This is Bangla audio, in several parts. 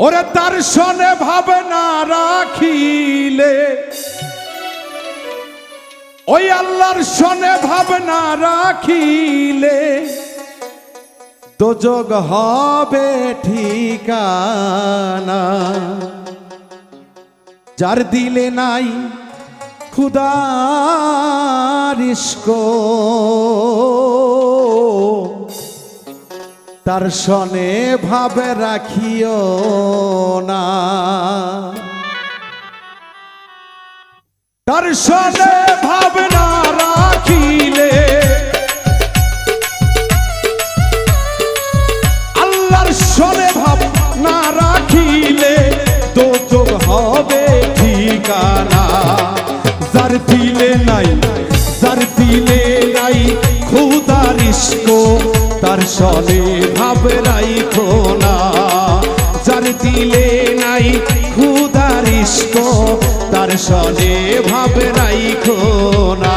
ওরে তার সনে ভাবে না রাখিলে, ওই আল্লাহর সনে ভাবে না রাখিলে দোজখ হবে ঠিকানা। যার দিলে নাই খুদার ইশক, তার সনে ভাবে রাখিও না। তার সনে ভাবে না রাখিলে, আল্লাহর সনে ভাব না রাখিলে দোজখ হবে ঠিকানা। যার দিলে নাই, যার দিলে নাই খুদার ইশক, তার সনে ভাব রাইখো না। যার দিলে নাই খুদার ইশক, তার সনে ভাব রাইখো না।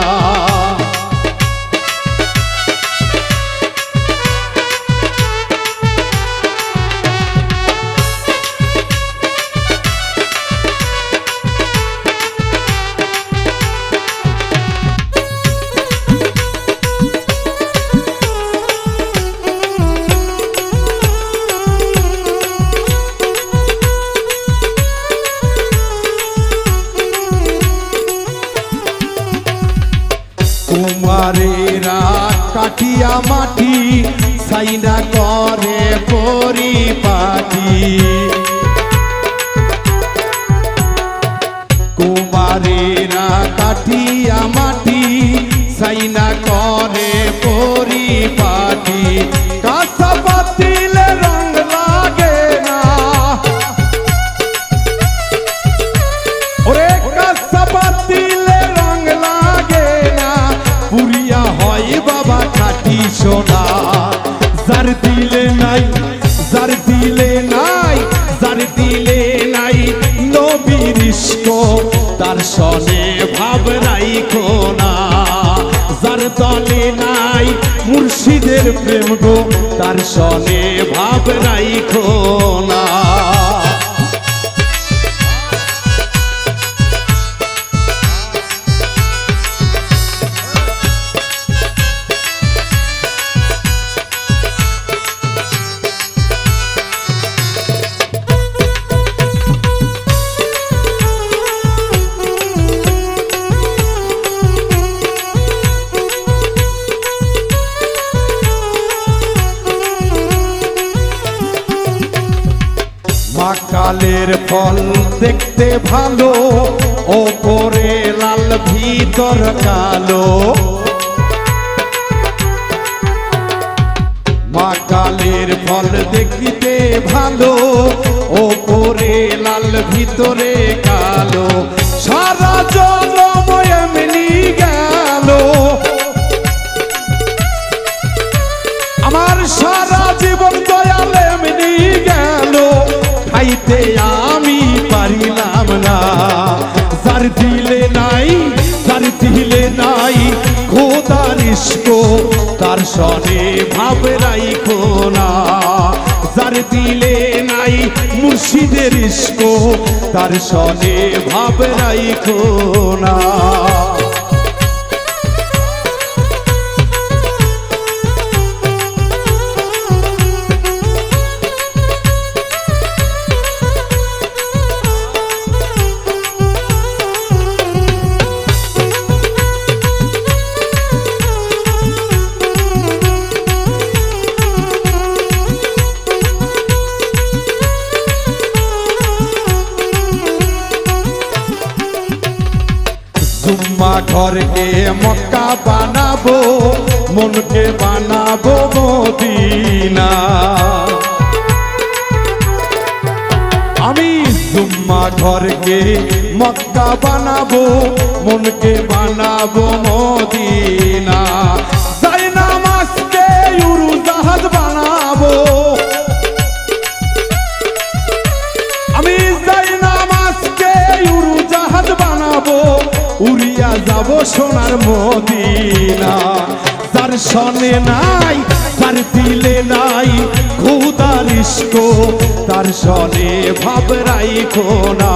কুমারেরা কাটিয়া মাটি সাইনা করে পরিপাটি। কুমারেরা কাটিয়া মাটি সাইনা করে পরিপাটি। কাঁচা পাতিলে রং লাগে না, ওরে কাঁচা পাতিলে রং লাগে না, পুরিয়া হয় বাবা খাটি সোনা। যার দিলে নাই, যার দিলে নাই, যার দিলে নাই নবীর ইশক, তার সনে ভাব রাইখো না। যার দলে নাই মুর্শিদের প্রেম গো, তার সনে ভাব রাইখো না। মাকালের ফল দেখতে ভালো, ওপরে লাল ভিতর কালো। মাকালের ফল দেখতে ভালো, ওপরে লাল ভিতরে কালো। সারা জনম এমনি গেল, আমার সারা জীবন দয়াল এমনি গেল, খাইতে আমি পারিলাম না। যার দিলে নাই, যার দিলে নাই খোদার ইশক, তার সনে ভাব রাইখো না। যার দিলে নাই মুর্শিদের ইশক, তার সনে ভাব রাইখো না। জুম্মা ঘরকে মক্কা বানাবো, মনকে বানাবো মদিনা। আমি জুম্মা ঘরকে মক্কা বানাবো, মনকে বানাবো মদিনা। যাই নামাজকে উড়োজাহাজ বানাবো, আমি যাই নামাজকে উড়োজাহাজ বানাবো, উড়িয়া যাব সোনার মদিনা। যার সনে নাই, যার দিলে নাই খুদার ইশক তার সনে ভাব রাইখো না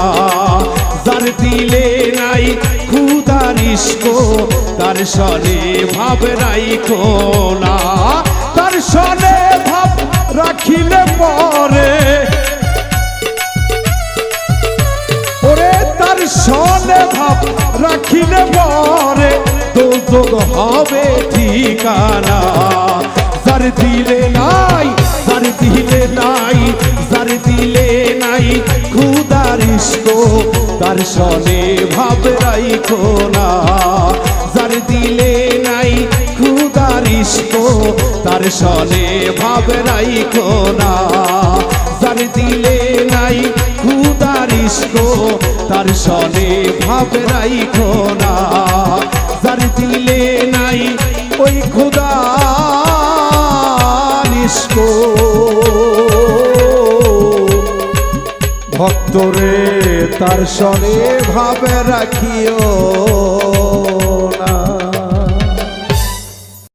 যার দিলে নাই খুদার ইশক তার সনে ভাব রাইখো না তার সনে ভাব রাখিলে পরে ওরে তার সনে ভাব রাখিলে পরে দোজখ হবে ঠিকানা যার দিলে নাই যার দিলে নাই যার দিলে নাই খুদার ইশক তার সনে ভাব রাইখো না যার দিলে নাই খুদার ইশক তার সনে ভাব রাইখো না যার দিলে নাই খুদার ইশক তার সনে ভাব রাইখো না যার দিলে নাই ওই খুদার ইশক ভক্তরে তার সনে ভাব রাখিও না।